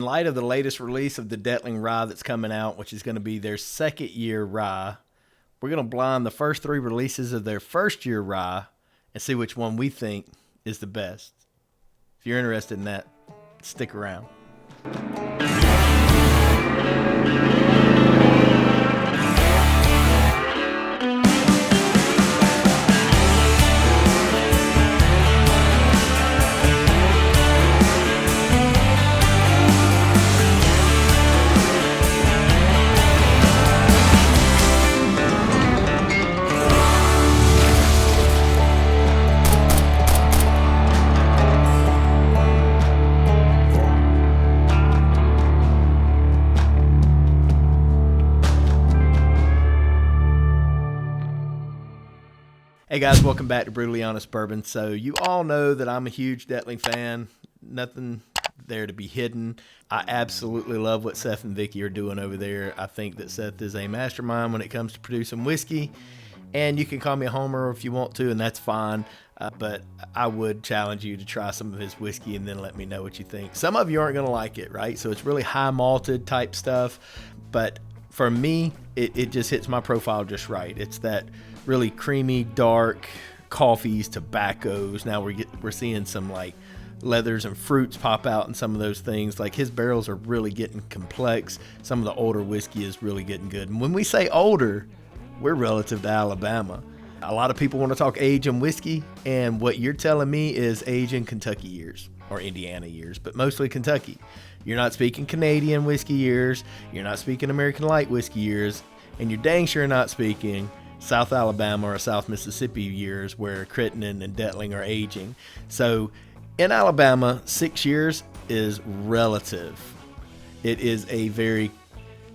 In light of the latest release of the Dettling Rye that's coming out, which is going to be their second year rye, we're going to blind the first 3 releases of their first year rye and see which one we think is the best. If you're interested in that, stick around. Hey guys, welcome back to Brutally Honest Bourbon. So you all know that I'm a huge Dettling fan. Nothing there to be hidden. I absolutely love what Seth and Vicky are doing over there. I think that Seth is a mastermind when it comes to producing whiskey. And you can call me a homer if you want to, and that's fine. But I would challenge you to try some of his whiskey and then let me know what you think. Some of you aren't going to like it, right? So it's really high malted type stuff. But for me, it just hits my profile just right. It's that really creamy, dark coffees, tobaccos. Now we're seeing some like leathers and fruits pop out in some of those things. Like his barrels are really getting complex. Some of the older whiskey is really getting good. And when we say older, we're relative to Alabama. A lot of people want to talk age in whiskey, and what you're telling me is age in Kentucky years or Indiana years, but mostly Kentucky. You're not speaking Canadian whiskey years. You're not speaking American light whiskey years, and you're dang sure not speaking South Alabama or South Mississippi years where Crittenden and Dettling are aging. So in Alabama, 6 years is relative. It is a very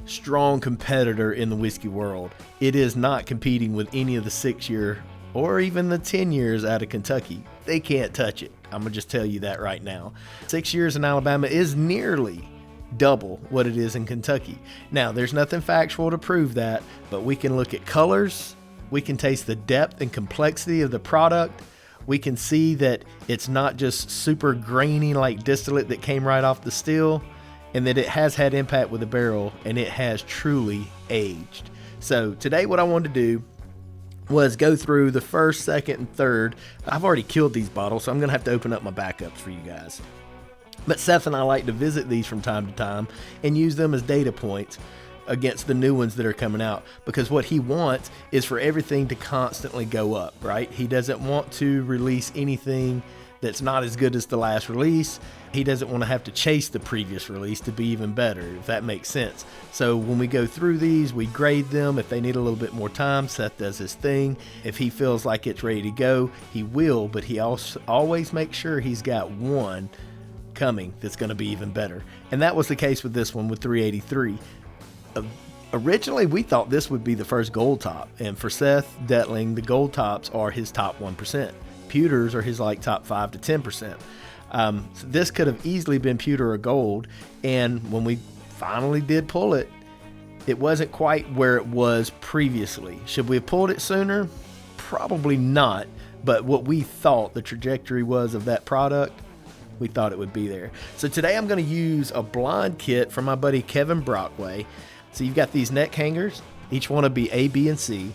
strong competitor in the whiskey world. It is not competing with any of the 6-year or even the 10 years out of Kentucky. They can't touch it. I'm going to just tell you that right now. 6 years in Alabama is nearly double what it is in Kentucky. Now, there's nothing factual to prove that, but we can look at colors. We can taste the depth and complexity of the product. We can see that it's not just super grainy like distillate that came right off the still, and that it has had impact with the barrel, and it has truly aged. So today what I wanted to do was go through the first, second, and third. I've already killed these bottles, so I'm going to have to open up my backups for you guys. But Seth and I like to visit these from time to time and use them as data points against the new ones that are coming out, because what he wants is for everything to constantly go up, right? He doesn't want to release anything that's not as good as the last release. He doesn't want to have to chase the previous release to be even better, if that makes sense. So when we go through these, we grade them. If they need a little bit more time, Seth does his thing. If he feels like it's ready to go, he will, but he also always makes sure he's got one coming that's going to be even better. And that was the case with this one with 383. Originally, we thought this would be the first gold top, and for Seth Dettling, the gold tops are his top 1%. Pewters are his like top 5 to 10%. So this could have easily been pewter or gold, and when we finally did pull it, it wasn't quite where it was previously. Should we have pulled it sooner? Probably not, but what we thought the trajectory was of that product, we thought it would be there. So today I'm going to use a blind kit from my buddy Kevin Brockway. So you've got these neck hangers, each one will be A, B, and C.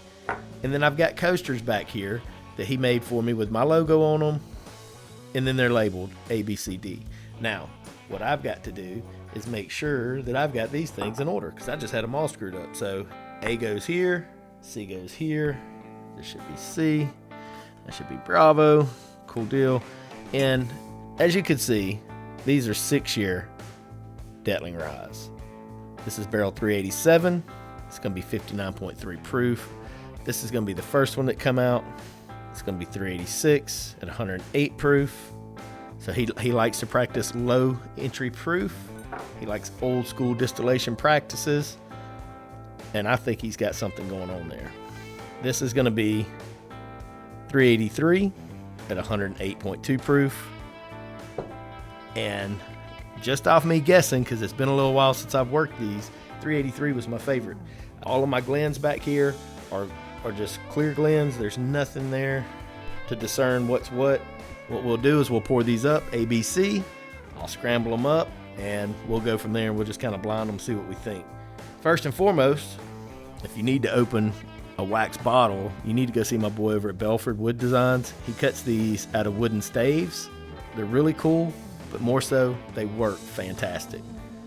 And then I've got coasters back here that he made for me with my logo on them. And then they're labeled A, B, C, D. Now, what I've got to do is make sure that I've got these things in order, because I just had them all screwed up. So A goes here, C goes here. This should be C. That should be Bravo. Cool deal. And as you can see, these are 6-year Dettling Ryes. This is barrel 387. It's going to be 59.3 proof. This is going to be the first one that come out. It's going to be 386 at 108 proof. So he likes to practice low entry proof. He likes old school distillation practices. And I think he's got something going on there. This is going to be 383 at 108.2 proof. And just off me guessing, because it's been a little while since I've worked these, 383 was my favorite. All of my glens back here are just clear glens. There's nothing there to discern what's what. What we'll do is we'll pour these up, ABC. I'll scramble them up, and we'll go from there, and we'll just kind of blind them, see what we think. First and foremost, if you need to open a wax bottle, you need to go see my boy over at Belford Wood Designs. He cuts these out of wooden staves. They're really cool, but more so, they work fantastic.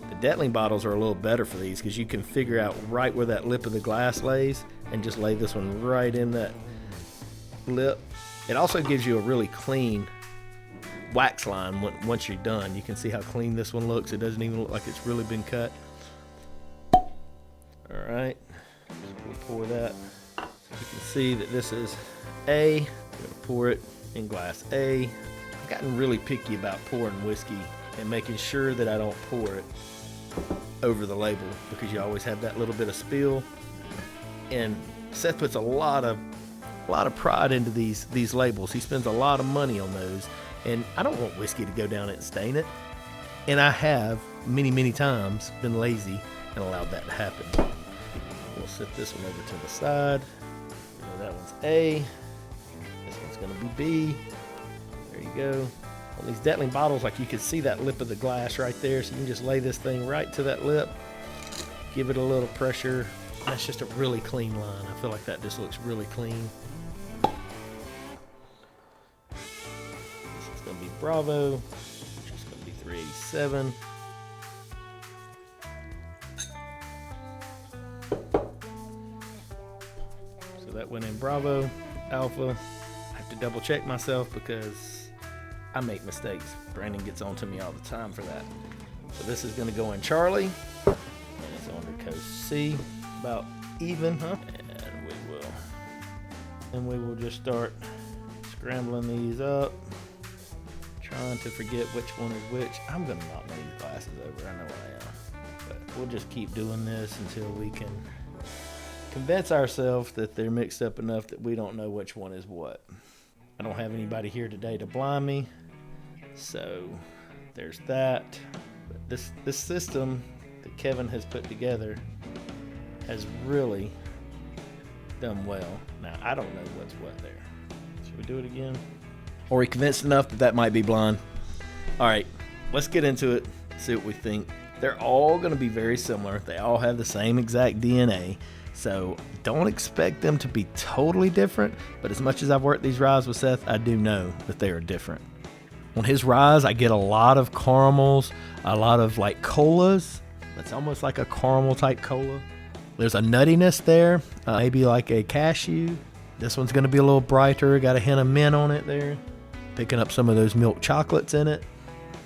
The Dettling bottles are a little better for these because you can figure out right where that lip of the glass lays and just lay this one right in that lip. It also gives you a really clean wax line once you're done. You can see how clean this one looks. It doesn't even look like it's really been cut. All right, we'll pour that. So you can see that this is A. I'm gonna pour it in glass A. I've gotten really picky about pouring whiskey and making sure that I don't pour it over the label, because you always have that little bit of spill. And Seth puts a lot of pride into these labels. He spends a lot of money on those, and I don't want whiskey to go down it and stain it. And I have many times been lazy and allowed that to happen. We'll set this one over to the side. That one's A. This one's gonna be B. There you go. On these Dettling bottles, like, you can see that lip of the glass right there, so you can just lay this thing right to that lip, give it a little pressure. That's just a really clean line. I feel like that just looks really clean. This is gonna be Bravo, which is gonna be 387. So that went in Bravo. Alpha, I have to double check myself because I make mistakes. Brandon gets on to me all the time for that. So this is gonna go in Charlie, and it's on to Coast C. About even, huh? And we will just start scrambling these up, trying to forget which one is which. I'm gonna knock these glasses over, I know I am. But we'll just keep doing this until we can convince ourselves that they're mixed up enough that we don't know which one is what. I don't have anybody here today to blind me, so there's that. But this system that Kevin has put together has really done well. Now, I don't know what's what there. Should we do it again? Are we convinced enough that that might be blind? All right, let's get into it, see what we think. They're all going to be very similar. They all have the same exact DNA, so don't expect them to be totally different, but as much as I've worked these ryes with Seth, I do know that they are different. On his ryes, I get a lot of caramels, a lot of like colas. That's almost like a caramel type cola. There's a nuttiness there, maybe like a cashew. This one's going to be a little brighter, got a hint of mint on it there. Picking up some of those milk chocolates in it.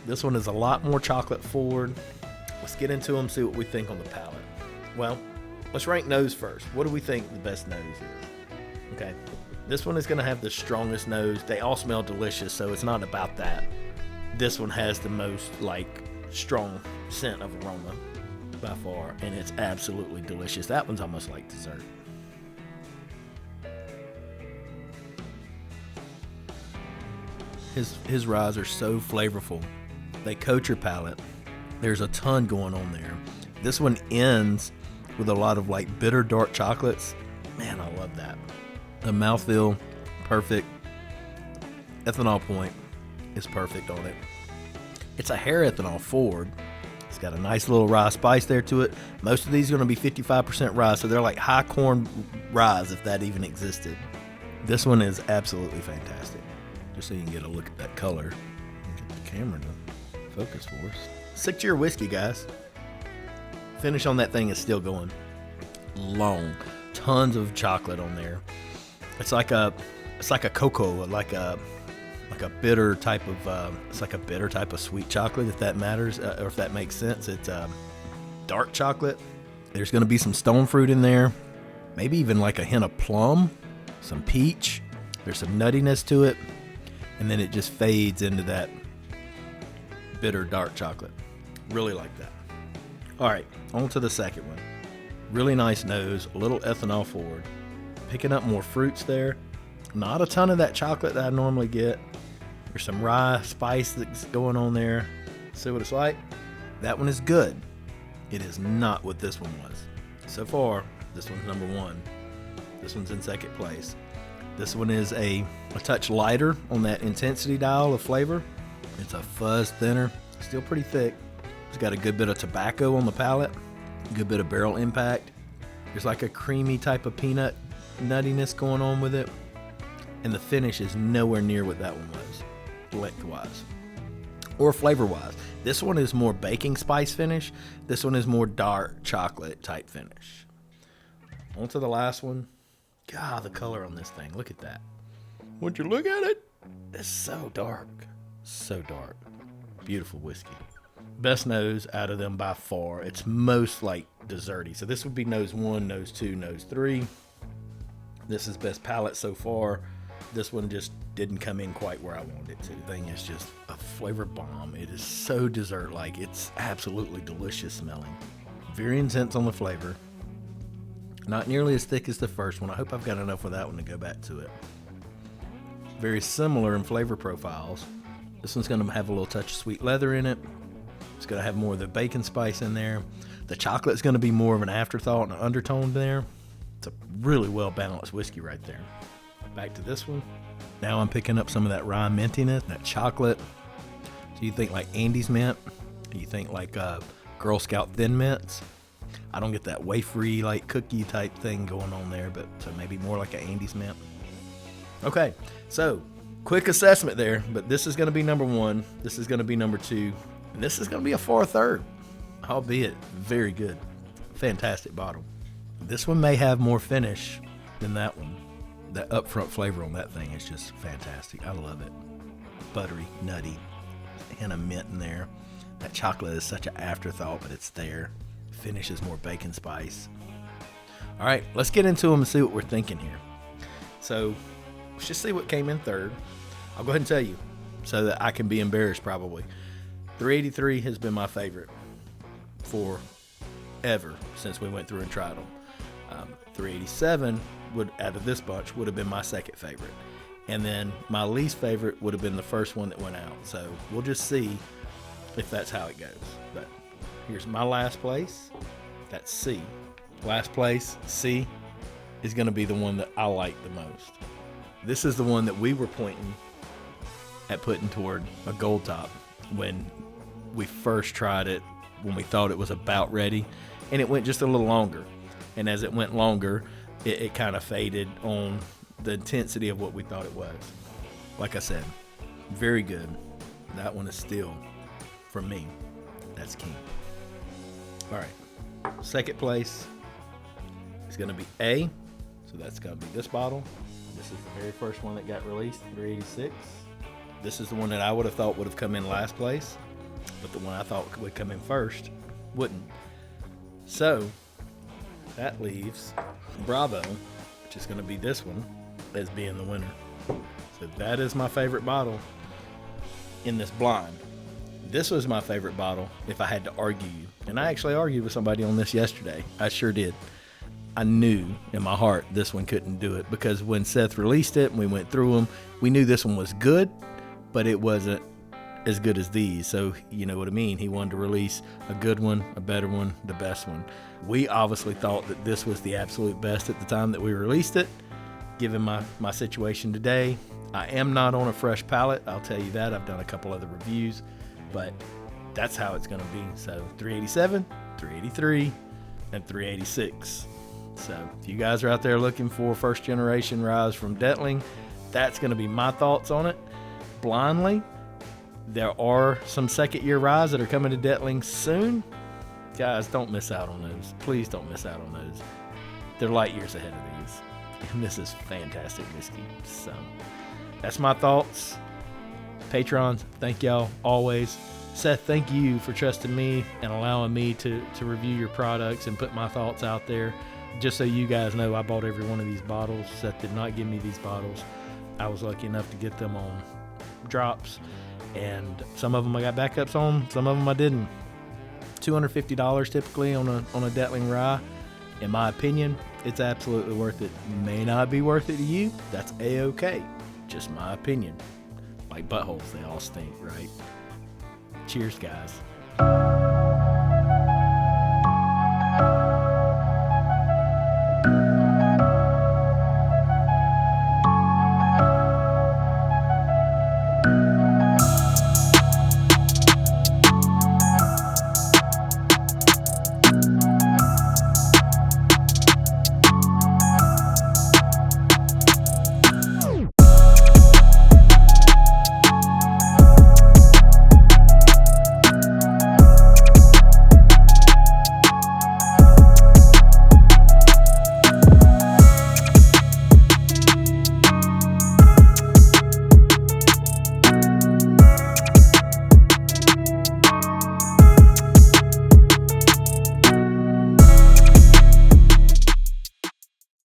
This one is a lot more chocolate forward. Let's get into them, see what we think on the palate. Well, let's rank nose first. What do we think the best nose is? Okay, this one is going to have the strongest nose. They all smell delicious, so it's not about that. This one has the most like strong scent of aroma by far, and it's absolutely delicious. That one's almost like dessert. His ryes are so flavorful. They coat your palate. There's a ton going on there. This one ends with a lot of like bitter dark chocolates. Man, I love that. The mouthfeel, perfect. Ethanol point is perfect on it. It's a hair ethanol forward. It's got a nice little rye spice there to it. Most of these are going to be 55% rye, so they're like high corn ryes if that even existed. This one is absolutely fantastic. Just so you can get a look at that color. Get the camera to focus for us. 6-year whiskey, guys. Finish on that thing is still going long. Tons of chocolate on there. It's like a cocoa, like a bitter type of it's like a bitter type of sweet chocolate, if that matters, or if that makes sense. It's dark chocolate. There's going to be some stone fruit in there, maybe even like a hint of plum, some peach. There's some nuttiness to it, and then it just fades into that bitter dark chocolate. Really like that. All right, on to the second one. Really nice nose, a little ethanol forward. Picking up more fruits there. Not a ton of that chocolate that I normally get. There's some rye spice that's going on there. See what it's like? That one is good. It is not what this one was. So far, this one's number one. This one's in second place. This one is a touch lighter on that intensity dial of flavor. It's a fuzz thinner, still pretty thick. It's got a good bit of tobacco on the palate, a good bit of barrel impact. There's like a creamy type of peanut nuttiness going on with it. And the finish is nowhere near what that one was, length-wise or flavor-wise. This one is more baking spice finish. This one is more dark chocolate type finish. On to the last one. God, the color on this thing. Look at that. Would you look at it? It's so dark. So dark. Beautiful whiskey. Best nose out of them by far. It's most like desserty. So this would be nose 1, nose 2, nose 3. This is best palate so far. This one just didn't come in quite where I wanted it to. The thing is just a flavor bomb. It is so dessert-like. It's absolutely delicious smelling. Very intense on the flavor. Not nearly as thick as the first one. I hope I've got enough of that one to go back to it. Very similar in flavor profiles. This one's going to have a little touch of sweet leather in it. It's going to have more of the bacon spice in there. The chocolate's going to be more of an afterthought and an undertone there. It's a really well-balanced whiskey right there. Back to this one. Now I'm picking up some of that rye mintiness, that chocolate. So you think like Andes mint. You think like Girl Scout Thin Mints. I don't get that wafery like cookie type thing going on there, but so maybe more like an Andes mint. Okay, so quick assessment there, but this is going to be number 1. This is going to be number 2. And this is going to be a far third, albeit very good. Fantastic bottle. This one may have more finish than that one. That upfront flavor on that thing is just fantastic. I love it. Buttery, nutty, and a mint in there. That chocolate is such an afterthought, but it's there. Finish is more bacon spice. All right, let's get into them and see what we're thinking here. So let's just see what came in third. I'll go ahead and tell you so that I can be embarrassed probably. 383 has been my favorite forever since we went through and tried them. 387 would, out of this bunch, would have been my second favorite. And then my least favorite would have been the first one that went out. So we'll just see if that's how it goes. But here's my last place. That's C. Last place, C, is going to be the one that I like the most. This is the one that we were pointing at putting toward a gold top when we first tried it, when we thought it was about ready. And it went just a little longer. And as it went longer, it kind of faded on the intensity of what we thought it was. Like I said, very good. That one is still, for me, that's king. All right, second place is going to be A. So that's going to be this bottle. This is the very first one that got released, 386. This is the one that I would have thought would have come in last place, but the one I thought would come in first wouldn't. So that leaves Bravo, which is going to be this one, as being the winner. So that is my favorite bottle in this blind. This was my favorite bottle if I had to argue. And I actually argued with somebody on this yesterday. I sure did. I knew in my heart this one couldn't do it because when Seth released it and we went through them, we knew this one was good, but it wasn't as good as these. So you know what I mean? He wanted to release a good one, a better one, the best one. We obviously thought that this was the absolute best at the time that we released it. Given my situation today, I am not on a fresh palate. I'll tell you that. I've done a couple other reviews, but that's how it's going to be. So 387, 383, and 386. So if you guys are out there looking for first generation ryes from Dettling, that's going to be my thoughts on it. Blindly, there are some second year ryes that are coming to Dettling soon. Guys, don't miss out on those. Please don't miss out on those. They're light years ahead of these. And this is fantastic whiskey. So that's my thoughts. Patrons, thank y'all always. Seth, thank you for trusting me and allowing me to review your products and put my thoughts out there. Just so you guys know, I bought every one of these bottles. Seth did not give me these bottles. I was lucky enough to get them on drops, and some of them I got backups on, some of them I didn't. $250 typically on a Dettling Rye. In my opinion, it's absolutely worth it. May not be worth it to you. That's A-okay. Just my opinion. Like buttholes, they all stink, right? Cheers, guys.